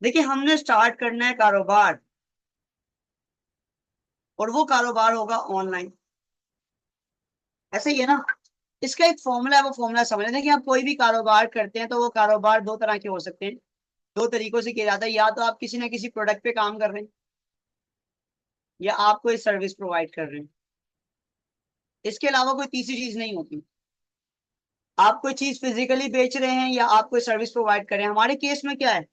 देखिए, हमने स्टार्ट करना है कारोबार, और वो कारोबार होगा ऑनलाइन। ऐसे ही है ना। इसका एक फॉर्मूला है, वो फॉर्मूला समझ लें कि आप कोई भी कारोबार करते हैं तो वो कारोबार दो तरह के हो सकते हैं, दो तरीकों से किया जाता है। या तो आप किसी ना किसी प्रोडक्ट पे काम कर रहे हैं, या आप कोई सर्विस प्रोवाइड कर रहे हैं। इसके अलावा कोई तीसरी चीज नहीं होती। आप कोई चीज फिजिकली बेच रहे हैं या आप कोई सर्विस प्रोवाइड कर रहे हैं। हमारे केस में क्या है?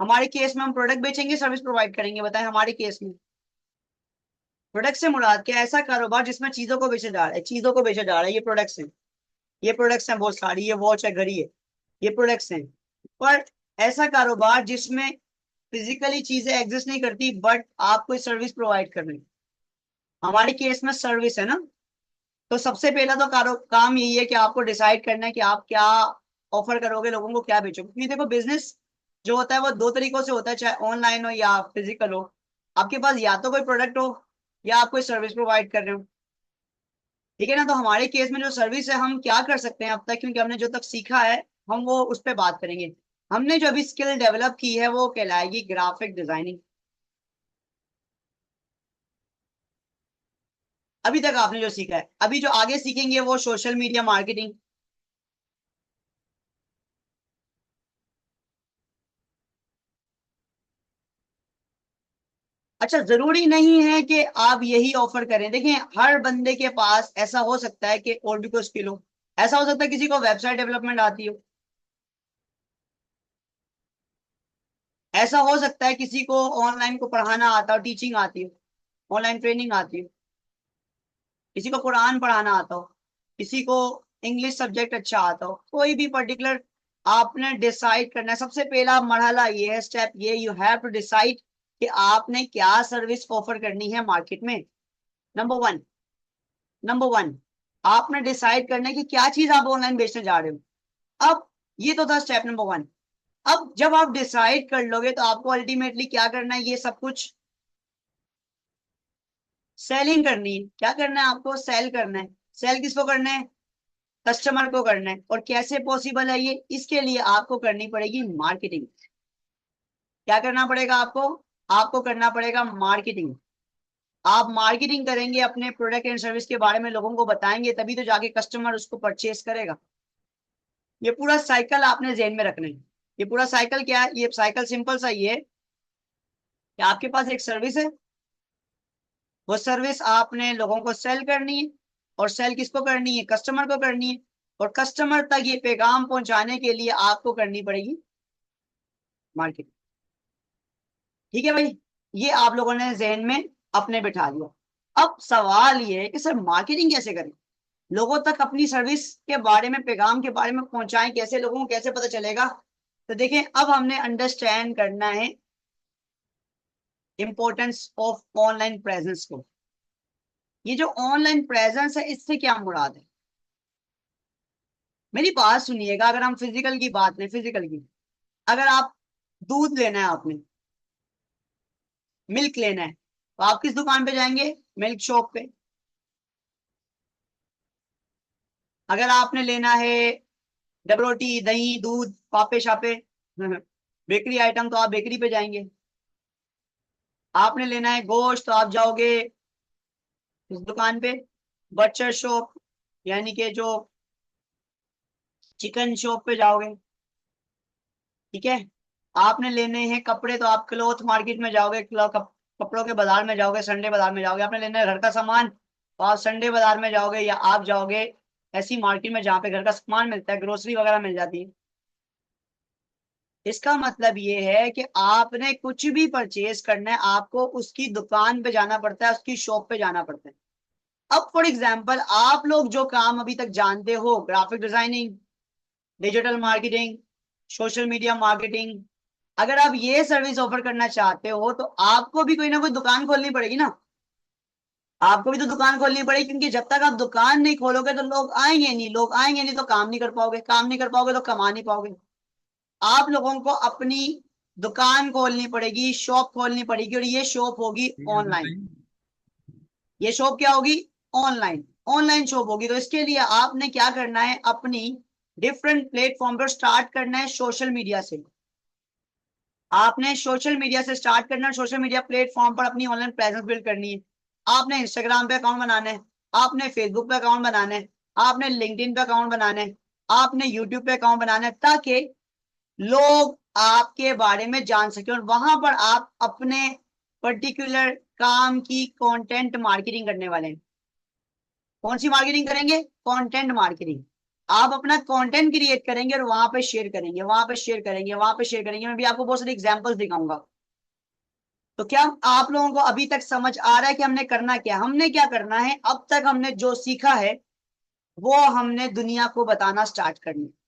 हमारे केस में हम प्रोडक्ट बेचेंगे, सर्विस प्रोवाइड करेंगे। बताएं, हमारे केस में प्रोडक्ट से मुराद क्या है? ऐसा कारोबार जिसमें चीजों को बेचा जा रहा है, चीजों को बेचा जा रहा है। ये प्रोडक्ट्स हैं, ये प्रोडक्ट्स हैं बहुत सारी, ये वॉच है, घड़ी है, ये प्रोडक्ट्स हैं। पर ऐसा कारोबार जिसमें फिजिकली चीजें एग्जिस्ट नहीं करती, बट आप कोई सर्विस प्रोवाइड कर रहे हैं। हमारे केस में सर्विस है ना। तो सबसे पहला तो काम यही है कि आपको डिसाइड करना है कि आप क्या ऑफर करोगे, लोगों को क्या बेचोगे। क्योंकि देखो, बिजनेस जो होता है वो दो तरीकों से होता है, चाहे ऑनलाइन हो या फिजिकल हो। आपके पास या तो कोई प्रोडक्ट हो, या आप कोई सर्विस प्रोवाइड कर रहे हो। ठीक है ना। तो हमारे केस में जो सर्विस है, हम क्या कर सकते हैं अब तक, क्योंकि हमने जो तक सीखा है हम वो उस पर बात करेंगे। हमने जो अभी स्किल डेवलप की है वो कहलाएगी ग्राफिक डिजाइनिंग। अभी तक आपने जो सीखा है, अभी जो आगे सीखेंगे वो सोशल मीडिया मार्केटिंग। अच्छा, जरूरी नहीं है कि आप यही ऑफर करें। देखिए, हर बंदे के पास ऐसा हो सकता है कि और भी कोई स्किल हो। ऐसा हो सकता है किसी को वेबसाइट डेवलपमेंट आती हो, ऐसा हो सकता है किसी को ऑनलाइन को पढ़ाना आता हो, टीचिंग आती हो, ऑनलाइन ट्रेनिंग आती हो, किसी को कुरान पढ़ाना आता हो, किसी को इंग्लिश सब्जेक्ट अच्छा आता हो, कोई भी पर्टिकुलर। आपने डिसाइड करना है। सबसे पहला मरहला ये है, स्टेप ये, यू हैव टू डिसाइड कि आपने क्या सर्विस ऑफर करनी है मार्केट में। नंबर वन, नंबर वन, आपने डिसाइड करना है कि क्या चीज आप ऑनलाइन बेचने जा रहे हो। अब ये तो था स्टेप नंबर वन। अब जब आप डिसाइड कर लोगे तो आपको अल्टीमेटली क्या करना है, ये सब कुछ सेलिंग करनी है। क्या करना है आपको? सेल करना है। सेल किसको करना है? कस्टमर को करना है। और कैसे पॉसिबल है ये? इसके लिए आपको करनी पड़ेगी मार्केटिंग। क्या करना पड़ेगा आपको? आपको करना पड़ेगा मार्केटिंग। आप मार्केटिंग करेंगे, अपने प्रोडक्ट एंड सर्विस के बारे में लोगों को बताएंगे, तभी तो जाके कस्टमर उसको परचेज करेगा। ये पूरा साइकिल आपने जेन में रखना है। ये पूरा साइकिल क्या है? ये साइकिल सिंपल सा ये है कि आपके पास एक सर्विस है, वो सर्विस आपने लोगों को सेल करनी है। और सेल किसको करनी है? कस्टमर को करनी है। और कस्टमर तक ये पैगाम पहुंचाने के लिए आपको करनी पड़ेगी मार्केटिंग। ठीक है भाई, ये आप लोगों ने जहन में अपने बिठा लिया। अब सवाल ये है कि सर मार्केटिंग कैसे करें, लोगों तक अपनी सर्विस के बारे में, पैगाम के बारे में पहुंचाएं कैसे, लोगों को कैसे पता चलेगा। तो देखें, अब हमने अंडरस्टैंड करना है इंपॉर्टेंस ऑफ ऑनलाइन प्रेजेंस को। ये जो ऑनलाइन प्रेजेंस है, इससे क्या मुराद है? मेरी बात सुनिएगा। अगर हम फिजिकल की बात लें, फिजिकल की, अगर आप दूध लेना है, आपने मिल्क लेना है, तो आप किस दुकान पे जाएंगे? मिल्क शॉप पे। अगर आपने लेना है डबल रोटी, दही, दूध, पापे शापे, बेकरी आइटम, तो आप बेकरी पे जाएंगे। आपने लेना है गोश्त, तो आप जाओगे उस दुकान पे, बर्चर शॉप, यानी कि जो चिकन शॉप पे जाओगे। ठीक है। आपने लेने हैं कपड़े, तो आप क्लॉथ मार्केट में जाओगे, कपड़ों के बाजार में जाओगे, संडे बाजार में जाओगे। आपने लेना है घर का सामान, तो आप संडे बाजार में जाओगे, या आप जाओगे ऐसी मार्केट में जहाँ पे घर का सामान मिलता है, ग्रोसरी वगैरह मिल जाती है। इसका मतलब ये है कि आपने कुछ भी परचेज करना है, आपको उसकी दुकान पे जाना पड़ता है, उसकी शॉप पे जाना पड़ता है। अब फॉर एग्जाम्पल, आप लोग जो काम अभी तक जानते हो, graphic designing, digital marketing, social media marketing, अगर आप ये सर्विस ऑफर करना चाहते हो तो आपको भी कोई ना कोई दुकान खोलनी पड़ेगी ना। आपको भी तो दुकान खोलनी पड़ेगी, क्योंकि जब तक आप दुकान नहीं खोलोगे तो लोग आएंगे नहीं, लोग आएंगे नहीं तो काम नहीं कर पाओगे, काम नहीं कर पाओगे तो कमा नहीं पाओगे। आप लोगों को अपनी दुकान खोलनी पड़ेगी, शॉप खोलनी पड़ेगी, और ये शॉप होगी ऑनलाइन। ये शॉप क्या होगी? ऑनलाइन। ऑनलाइन शॉप होगी। तो इसके लिए आपने क्या करना है? अपनी डिफरेंट प्लेटफॉर्म पर स्टार्ट करना है सोशल मीडिया से। आपने सोशल मीडिया से स्टार्ट करना, सोशल मीडिया प्लेटफॉर्म पर अपनी ऑनलाइन प्रेजेंस बिल्ड करनी है। आपने इंस्टाग्राम पे अकाउंट बनाना है, आपने फेसबुक पे अकाउंट बनाना है, आपने लिंक्डइन पे अकाउंट बनाना है, आपने यूट्यूब पे अकाउंट बनाना है, ताकि लोग आपके बारे में जान सके और वहां पर आप अपने पर्टिकुलर काम की कंटेंट मार्केटिंग करने वाले हैं। कौन सी मार्केटिंग करेंगे? Content marketing. आप अपना कंटेंट क्रिएट करेंगे और वहां पे शेयर करेंगे, वहां पे शेयर करेंगे, वहां पे शेयर करेंगे। मैं भी आपको बहुत सारे एग्जांपल्स दिखाऊंगा। तो क्या आप लोगों को अभी तक समझ आ रहा है कि हमने करना क्या? हमने क्या करना है, अब तक हमने जो सीखा है वो हमने दुनिया को बताना स्टार्ट करना है।